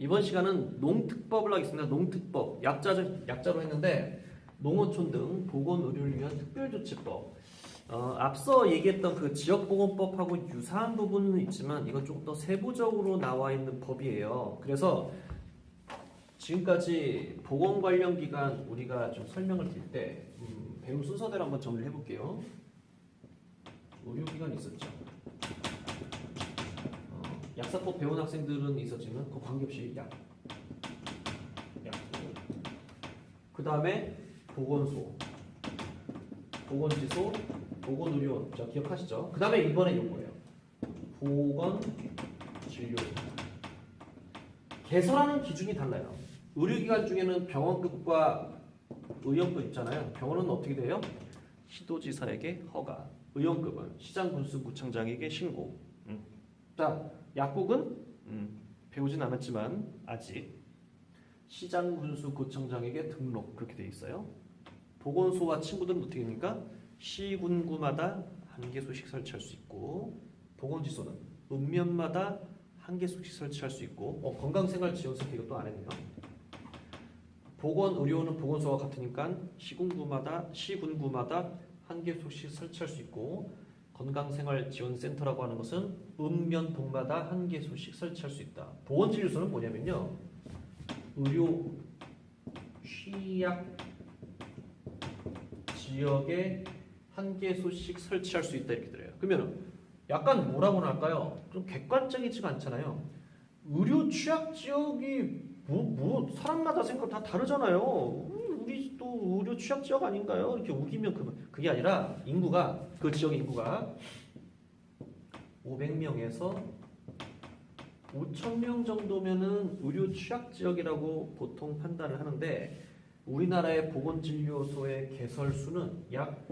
이번 시간은 농특법을 하겠습니다. 농특법 약자로 했는데 농어촌 등 보건 의료를 위한 특별조치법. 앞서 얘기했던 그 지역보건법하고 유사한 부분은 있지만 이건 조금 더 세부적으로 나와 있는 법이에요. 그래서 지금까지 보건 관련 기관 우리가 좀 설명을 드릴 때 배운 순서대로 한번 정리를 해볼게요. 의료기관이 있었죠. 약사법 배운 학생들은 있었지만 그 관계없이 그 다음에 보건소, 보건지소, 보건의료원. 자, 기억하시죠? 그 다음에 이번에 이거예요. 보건진료소. 개설하는 기준이 달라요. 의료기관 중에는 병원급과 의원급 있잖아요. 병원은 어떻게 돼요? 시도지사에게 허가. 의원급은 시장, 군수, 구청장에게 신고. 자, 약국은 배우진 않았지만 아직 시장, 군수, 구청장에게 등록 그렇게 돼 있어요. 보건소와 친구들은 어떻게 됩니까? 시군구마다 한 개소씩 설치할 수 있고, 보건지소는 읍면마다 한 개소씩 설치할 수 있고, 건강생활지원센터 이것도 안 했네요. 보건의료원은 보건소와 같으니까 시군구마다 한 개소씩 설치할 수 있고, 건강생활지원센터라고 하는 것은 읍면 동마다 한 개소씩 설치할 수 있다. 보건진료소는 뭐냐면요, 의료 취약 지역에 한 개소씩 설치할 수 있다 이렇게 들어요. 그러면 약간 뭐라고 할까요? 좀 객관적이지가 않잖아요. 의료 취약 지역이 사람마다 생각 다 다르잖아요. 우리 또 의료 취약 지역 아닌가요? 이렇게 우기면 그게 아니라 인구가 그 지역 인구가 500명에서 5,000명 정도면은 의료 취약 지역이라고 보통 판단을 하는데 우리나라의 보건진료소의 개설수는 약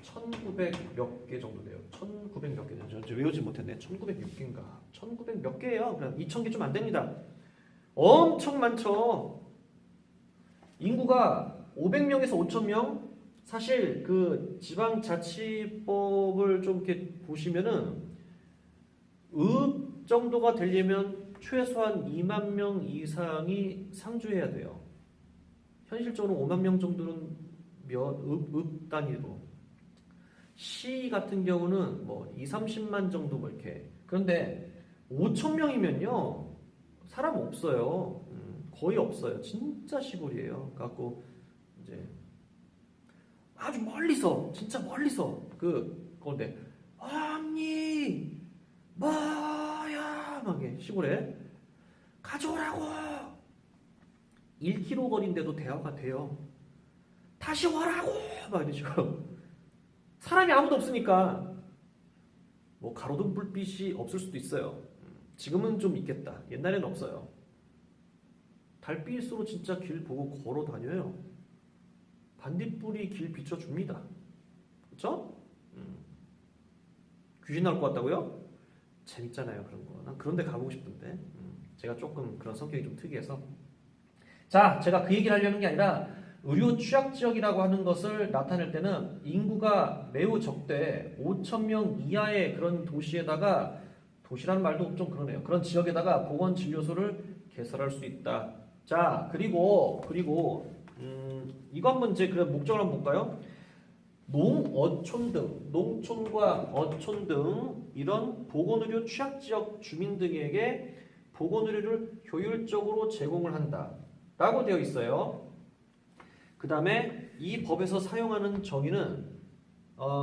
1,900 몇 개 정도 돼요. 1,900 몇 개. 저 외우지 못했네. 1,906개인가. 1,900 몇 개예요. 그냥 2,000개 좀 안 됩니다. 엄청 많죠. 인구가 500명에서 5,000명. 사실 그 지방자치법을 좀 이렇게 보시면은 읍 정도가 되려면 최소한 2만 명 이상이 상주해야 돼요. 현실적으로 5만 명 정도는 읍 단위로. 시 같은 경우는 뭐 2, 30만 정도 뭐 이렇게. 그런데 5천 명이면요 사람 없어요. 거의 없어요. 진짜 시골이에요. 갖고 이제 아주 멀리서 진짜 멀리서 그건데 언니 뭐야 막 시골에 가져오라고 1km 거리인데도 대화가 돼요. 다시 와라고 막 이런 식으로 사람이 아무도 없으니까 뭐 가로등 불빛이 없을 수도 있어요. 지금은 좀 있겠다. 옛날에는 없어요. 달빛으로 진짜 길 보고 걸어 다녀요. 반딧불이 길 비춰줍니다. 그렇죠? 귀신 나올 것 같다고요? 재밌잖아요 그런 거. 난 그런 데 가보고 싶은데 제가 조금 그런 성격이 좀 특이해서. 자, 제가 그 얘기를 하려는 게 아니라 의료 취약지역이라고 하는 것을 나타낼 때는 인구가 매우 적대 5,000명 이하의 그런 도시에다가, 도시라는 말도 좀 그러네요, 그런 지역에다가 보건진료소를 개설할 수 있다. 자, 그리고 이거 한번 이제 그 목적을 한번 볼까요? 농어촌 등, 농촌과 어촌 등 이런 보건의료 취약지역 주민 등에게 보건의료를 효율적으로 제공을 한다 라고 되어 있어요. 그 다음에 이 법에서 사용하는 정의는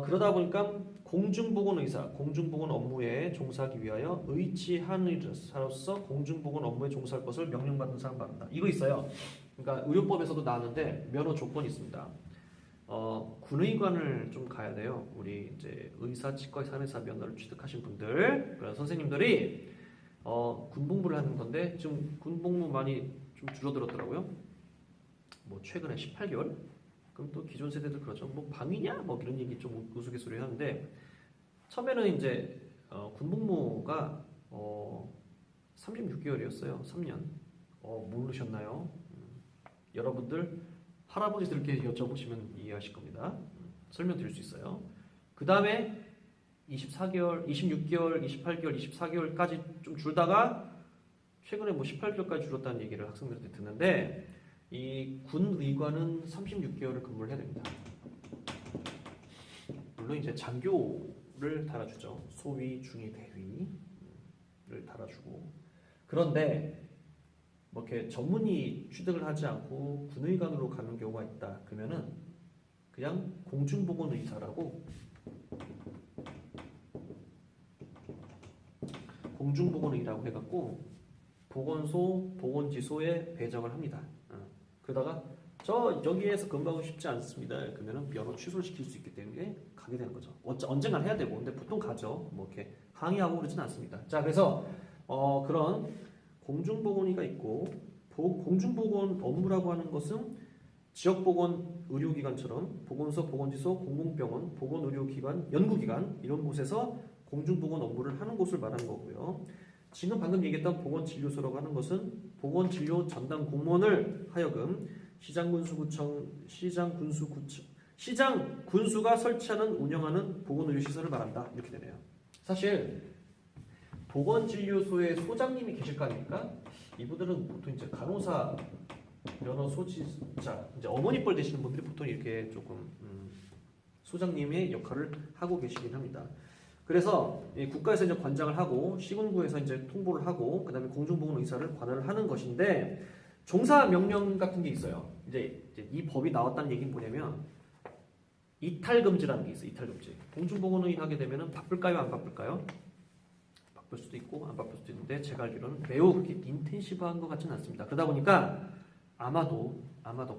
그러다 보니까 공중보건의사, 공중보건 업무에 종사하기 위하여 의치한 의사로서 공중보건 업무에 종사할 것을 명령받은 사람 받는다. 이거 있어요. 그러니까 의료법에서도 나왔는데 면허 조건이 있습니다. 군의관을 좀 가야 돼요. 우리 이제 의사, 치과, 산의사 면허를 취득하신 분들, 그런 선생님들이 군복무를 하는 건데 지금 군복무 많이 좀 줄어들었더라고요. 뭐 최근에 18개월? 그럼 또 기존 세대들 그러죠. 뭐 방위냐? 뭐 이런 얘기 좀 우스갯소리 하는데 처음에는 이제 군복무가 36개월이었어요. 3년. 모르셨나요? 여러분들 할아버지들께 여쭤보시면 이해하실 겁니다. 설명드릴 수 있어요. 그 다음에 24개월, 26개월, 28개월, 24개월까지 좀 줄다가 최근에 뭐 18개월까지 줄었다는 얘기를 학생들한테 듣는데 이 군의관은 36개월을 근무를 해야 됩니다. 물론 이제 장교를 달아주죠. 소위, 중위, 대위를 달아주고. 그런데 뭐 이렇게 전문의 취득을 하지 않고 군의관으로 가는 경우가 있다. 그러면은 그냥 공중보건의사라고 공중보건의라고 해갖고 보건소, 보건지소에 배정을 합니다. 그러다가 저 여기에서 근무하고 싶지 않습니다. 그러면은 면허 취소를 시킬 수 있기 때문에 가게 되는 거죠. 언젠간 해야 되고, 근데 보통 가죠. 뭐 이렇게 항의하고 그러진 않습니다. 자, 그래서 그런 공중보건의가 있고, 공중보건 업무라고 하는 것은 지역보건 의료기관처럼 보건소, 보건지소, 공공병원, 보건의료기관, 연구기관 이런 곳에서 공중보건 업무를 하는 곳을 말하는 거고요. 지금 방금 얘기했던 보건진료소라고 하는 것은 보건진료 전담 공무원을 하여금 시장 군수가 설치하는 운영하는 보건의료시설을 말한다. 이렇게 되네요. 사실 보건진료소에 소장님이 계실 거 아닙니까? 이분들은 보통 이제 간호사, 면허 소지자, 이제 어머니 뻘 되시는 분들이 보통 이렇게 조금 소장님의 역할을 하고 계시긴 합니다. 그래서 국가에서 이제 관장을 하고 시군구에서 이제 통보를 하고 그다음에 공중보건의사를 관할을 하는 것인데 종사 명령 같은 게 있어요. 이제 이 법이 나왔다는 얘기는 뭐냐면 이탈금지라는 게 있어요. 이탈금지. 공중보건의 하게 되면은 바쁠까요? 안 바쁠까요? 바쁠 수도 있고 안 바쁠 수도 있는데 제가 알기로는 매우 그렇게 인텐시브한 것 같지는 않습니다. 그러다 보니까 아마도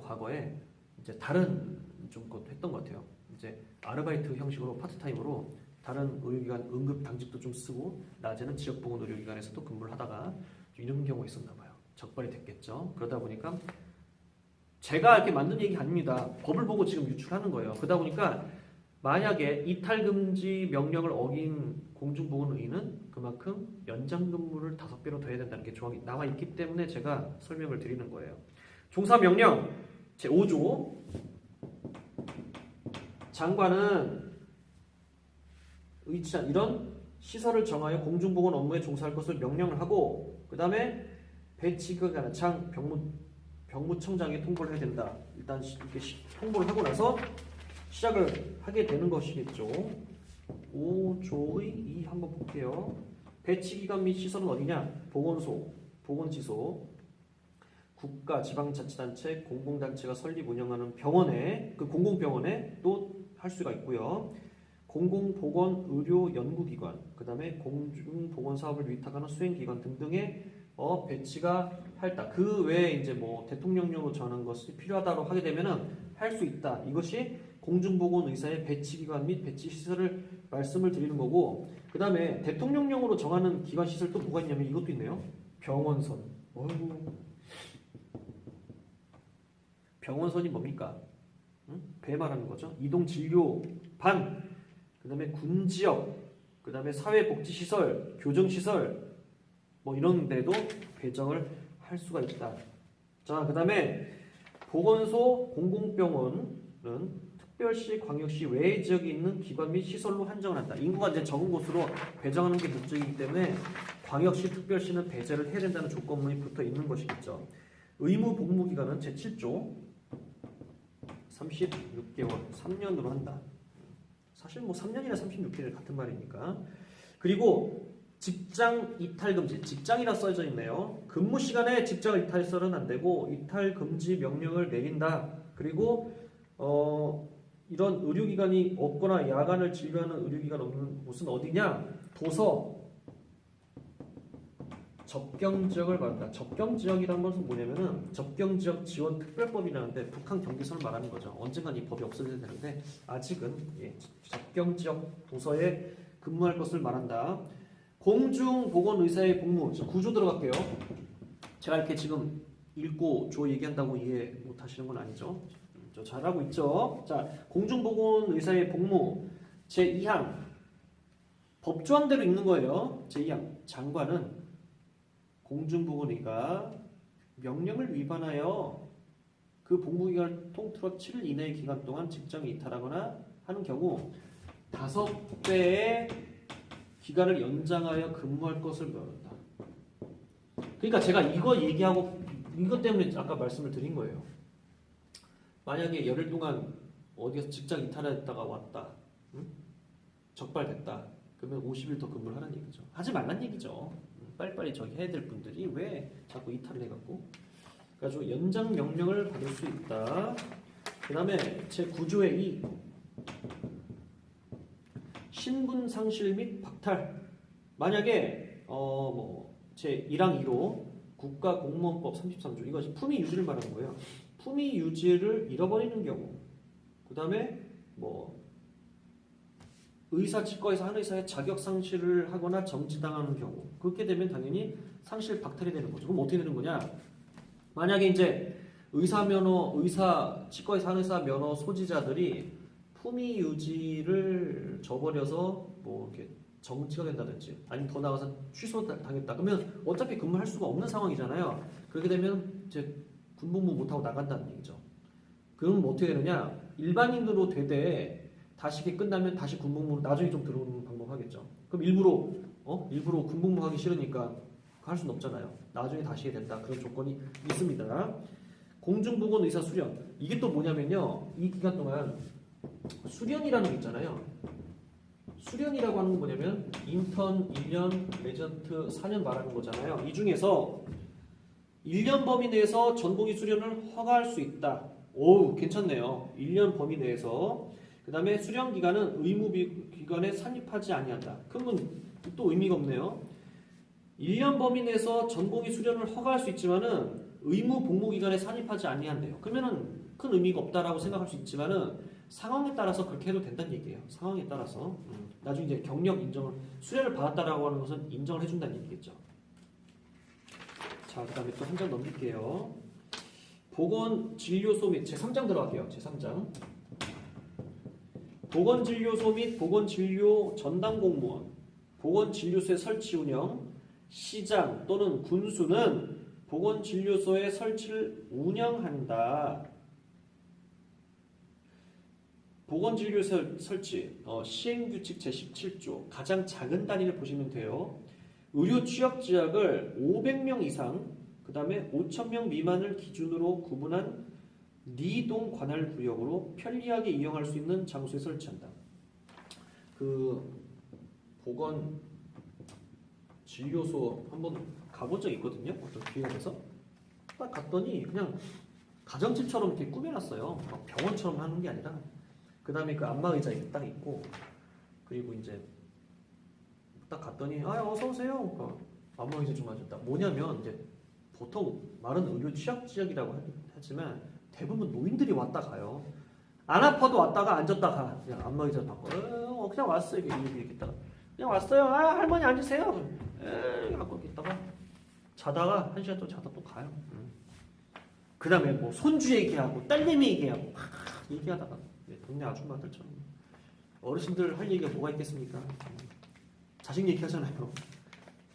과거에 이제 다른 좀 것도 했던 것 같아요. 이제 아르바이트 형식으로 파트타임으로 다른 의료기관 응급 당직도 좀 쓰고 낮에는 지역보건 의료기관에서도 근무를 하다가 이런 경우가 있었나 봐요. 적발이 됐겠죠. 그러다 보니까 제가 이렇게 만든 얘기 아닙니다. 법을 보고 지금 유출하는 거예요. 그러다 보니까 만약에 이탈금지 명령을 어긴 공중보건의는 그만큼 연장근무를 5배로 더 해야 된다는 게 조항이 나와 있기 때문에 제가 설명을 드리는 거예요. 종사명령 제5조 장관은 의치한 이런 시설을 정하여 공중보건 업무에 종사할 것을 명령을 하고 그 다음에 배치기관의 병무청장에 통보를 해야 된다. 일단 이렇게 통보를 하고 나서 시작을 하게 되는 것이겠죠. 5조의 2 한번 볼게요. 배치기관 및 시설은 어디냐? 보건소, 보건지소, 국가, 지방자치단체, 공공단체가 설립 운영하는 병원에 그 공공병원에 또 할 수가 있고요. 공공보건의료연구기관, 그 다음에 공중보건사업을 위탁하는 수행기관 등등의 배치가 할다. 그 외에 이제 뭐 대통령령으로 정하는 것이 필요하다고 하게 되면은 할 수 있다. 이것이 공중보건의사의 배치기관 및 배치시설을 말씀을 드리는 거고, 그 다음에 대통령령으로 정하는 기관시설 또 뭐가 있냐면 이것도 있네요. 병원선. 어이구. 병원선이 뭡니까? 배 말하는 거죠. 이동진료반, 그 다음에 군지역, 그 다음에 사회복지시설, 교정시설 뭐 이런 데도 배정을 할 수가 있다. 자, 그 다음에 보건소, 공공병원은 특별시, 광역시 외의 지역에 있는 기관 및 시설로 한정을 한다. 인구가 이제 적은 곳으로 배정하는 게 목적이기 때문에 광역시, 특별시는 배제를 해야 된다는 조건문이 붙어 있는 것이겠죠. 의무 복무 기간은 제7조 36개월, 3년으로 한다. 사실 뭐 3년이나 36개월 같은 말이니까. 그리고 직장 이탈 금지, 직장이라 써져 있네요. 근무 시간에 직장 이탈설은 안 되고 이탈 금지 명령을 내린다. 그리고 이런 의료기관이 없거나 야간을 진료하는 의료기관 없는 곳은 어디냐? 도서, 접경지역을 말한다. 접경지역이라는 것은 뭐냐면은 접경지역 지원 특별법이라는데 북한 경계선을 말하는 거죠. 언젠간 이 법이 없어져야 되는데 아직은 접경지역 도서에 근무할 것을 말한다. 공중보건의사의 복무, 구조 들어갈게요. 제가 이렇게 지금 읽고 조 얘기한다고 이해 못하시는 건 아니죠? 저 잘하고 있죠? 자, 공중보건의사의 복무 제2항 법조항대로 읽는 거예요. 제2항 장관은 공중보건의가 명령을 위반하여 그 복무기간을 통틀어 7일 이내의 기간 동안 직장에 이탈하거나 하는 경우 5배의 기간을 연장하여 근무할 것을 명한다. 그러니까 제가 이거 얘기하고 이것 때문에 아까 말씀을 드린 거예요. 만약에 열흘 동안 어디에서 직장 이탈했다가 왔다, 응? 적발됐다. 그러면 50일 더 근무를 하라는 얘기죠. 하지 말란 얘기죠. 빨리빨리 저기 해야 될 분들이 왜 자꾸 이탈을 해갖고. 그래가지고 연장 명령을 받을 수 있다. 그 다음에 제9조의 2 신분 상실 및 박탈. 만약에 제1항 2로 국가공무원법 33조 이것이 품위 유지를 말하는 거예요. 품위 유지를 잃어버리는 경우, 그 다음에 의사 치과에서 한 의사의 자격 상실을 하거나 정지당하는 경우, 그렇게 되면 당연히 상실 박탈이 되는 거죠. 그럼 어떻게 되는 거냐? 만약에 이제 의사 치과에서 한 의사 면허 소지자들이 품위 유지를 저버려서 이렇게 정지가 된다든지, 아니면 더 나아가서 취소당했다. 그러면 어차피 근무할 수가 없는 상황이잖아요. 그렇게 되면 이제 군복무 못하고 나간다는 얘기죠. 그럼 어떻게 되느냐? 일반인으로 되되 다시 이게 끝나면 다시 군복무로 나중에 좀 들어오는 방법 하겠죠. 그럼 일부러 군복무 하기 싫으니까 할 수는 없잖아요. 나중에 다시 해야 된다. 그런 조건이 있습니다. 공중보건 의사 수련. 이게 또 뭐냐면요. 이 기간 동안 수련이라는 게 있잖아요. 수련이라고 하는 건 뭐냐면 인턴 1년, 레전트 4년 말하는 거잖아요. 이 중에서 1년 범위 내에서 전공의 수련을 허가할 수 있다. 오, 괜찮네요. 1년 범위 내에서. 그 다음에 수련 기간은 의무 기관에 산입하지 아니한다. 그러면 또 의미가 없네요. 1년 범위 내에서 전공의 수련을 허가할 수 있지만은 의무 복무 기간에 산입하지 아니한대요. 그러면은 큰 의미가 없다라고 생각할 수 있지만은 상황에 따라서 그렇게 해도 된다는 얘기예요. 상황에 따라서. 나중에 이제 경력 인정을 수련을 받았다라고 하는 것은 인정을 해준다는 얘기겠죠. 자, 그 다음에 또 한 장 넘길게요. 보건진료소 및 제3장 들어갈게요. 제3장. 보건진료소 및 보건진료 전담 공무원, 보건진료소의 설치 운영, 시장 또는 군수는 보건진료소의 설치를 운영한다. 보건진료소 설치, 시행규칙 제17조 가장 작은 단위를 보시면 돼요. 의료 취약 지역을 500명 이상, 그 다음에 5,000명 미만을 기준으로 구분한 니동 관할 구역으로 편리하게 이용할 수 있는 장소에 설치한다. 그 보건 진료소 한번 가본 적 있거든요. 어떤 기회가 돼서 딱 갔더니 그냥 가정집처럼 이렇게 꾸며놨어요. 막 병원처럼 하는 게 아니라. 그 다음에 그 안마 의자 딱 있고, 그리고 이제 딱 갔더니 어서 오세요. 안마 의자 좀 하셨다. 뭐냐면 이제 보통 말은 의료 취약 지역이라고 하지만 대부분 노인들이 왔다 가요. 안 아파도 왔다가 앉았다 가. 그냥 안마 의자 바꿔. 그냥 왔어요. 이렇게 있다가 그냥 왔어요. 할머니 앉으세요. 갖고 이렇게 있다가 자다가 1시간 또 자다 또 가요. 그 다음에 뭐 손주 얘기하고 딸내미 얘기하고 막 얘기하다가 동네 아줌마들처럼 어르신들 할 얘기가 뭐가 있겠습니까? 자식 얘기하잖아요.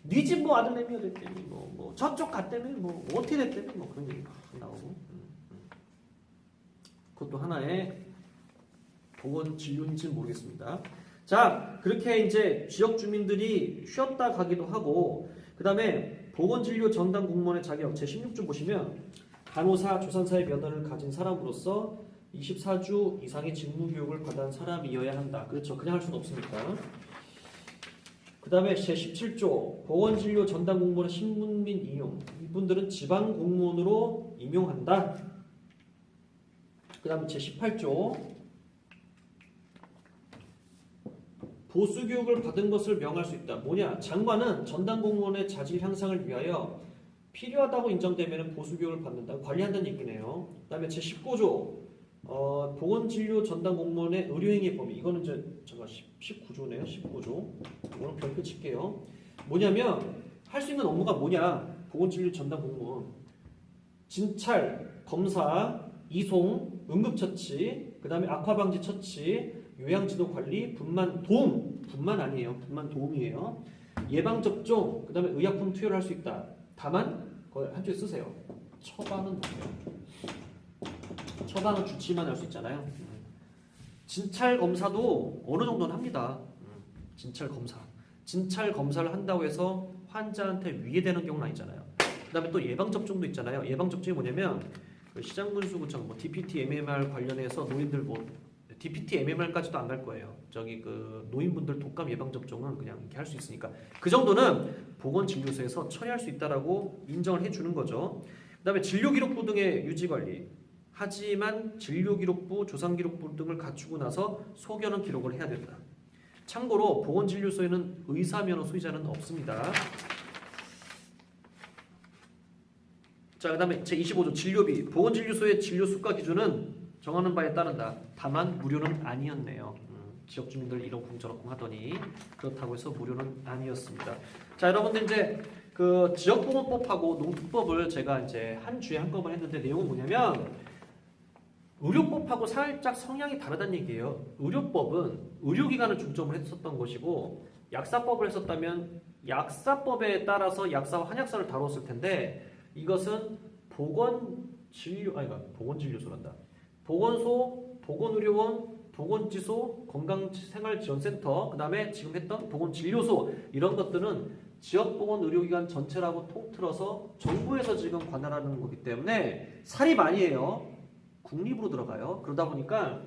네 집 뭐 아들내미가 됐다니 뭐 저쪽 갔다며 뭐 어떻게 됐다며 뭐 그런 얘기 막 나오고. 그것도 하나의 보건 진료인지는 모르겠습니다. 자, 그렇게 이제 지역 주민들이 쉬었다 가기도 하고, 그 다음에 보건진료 전담 공무원의 자격 제16조 보시면 간호사, 조산사의 면허를 가진 사람으로서 24주 이상의 직무교육을 받은 사람이어야 한다. 그렇죠. 그냥 할 수는 없으니까. 그 다음에 제17조 보건진료 전담 공무원의 신분 및 임용. 이분들은 지방 공무원으로 임용한다. 그 다음에 제18조 보수교육을 받은 것을 명할 수 있다. 뭐냐? 장관은 전담 공무원의 자질 향상을 위하여 필요하다고 인정되면 보수교육을 받는다. 관리한다는 얘기네요. 그 다음에 제19조 보건진료 전담 공무원의 의료행위 범위. 이거는 이제 제가 19조네요. 19조. 이거는 별표 칠게요. 뭐냐면 할 수 있는 업무가 뭐냐? 보건진료 전담 공무원 진찰, 검사, 이송, 응급처치, 그 다음에 악화방지 처치, 요양지도 관리, 분만 아니에요. 분만 도움이에요. 예방접종, 그 다음에 의약품 투여를 할 수 있다. 다만 그걸 한 줄에 쓰세요. 처방은 뭐예요? 처방은 주치만 할 수 있잖아요. 진찰 검사도 어느 정도는 합니다. 진찰 검사를 한다고 해서 환자한테 위해되는 경우는 아니잖아요. 그다음에 또 예방 접종도 있잖아요. 예방 접종이 뭐냐면 그 시장군수구청 뭐 DPT, MMR 관련해서 노인들 뭐 DPT, MMR까지도 안 갈 거예요. 저기 그 노인분들 독감 예방 접종은 그냥 이렇게 할 수 있으니까 그 정도는 보건진료소에서 처리할 수 있다라고 인정을 해주는 거죠. 그다음에 진료기록부 등의 유지 관리. 하지만 진료기록부, 조상기록부 등을 갖추고 나서 소견은 기록을 해야 된다. 참고로 보건진료소에는 의사면허 소유자는 없습니다. 자, 그다음에 제25조 진료비. 보건진료소의 진료 수가 기준은 정하는 바에 따른다. 다만 무료는 아니었네요. 지역 주민들 이러쿵 저러쿵 하더니 그렇다고 해서 무료는 아니었습니다. 자, 여러분들 이제 그 지역보건법하고 농특법을 제가 이제 한 주에 한꺼번에 했는데 내용은 뭐냐면 의료법하고 살짝 성향이 다르다는 얘기예요. 의료법은 의료기관을 중점을 했었던 것이고 약사법을 했었다면 약사법에 따라서 약사와 한약사를 다뤘을 텐데 이것은 보건진료소란다. 보건소, 보건의료원, 보건지소, 건강생활지원센터, 그 다음에 지금 했던 보건진료소 이런 것들은 지역보건의료기관 전체라고 통틀어서 정부에서 지금 관할하는 거기 때문에 살이 많이 해요. 국립으로 들어가요. 그러다 보니까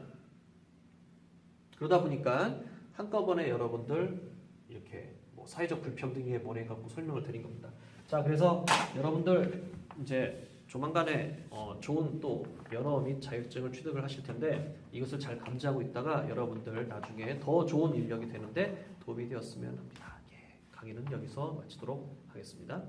한꺼번에 여러분들 이렇게 뭐 사회적 불평등에 몰아갖고 설명을 드린 겁니다. 자, 그래서 여러분들 이제 조만간에 좋은 또 면허 및 자격증을 취득을 하실 텐데 이것을 잘 감지하고 있다가 여러분들 나중에 더 좋은 인력이 되는데 도움이 되었으면 합니다. 예, 강의는 여기서 마치도록 하겠습니다.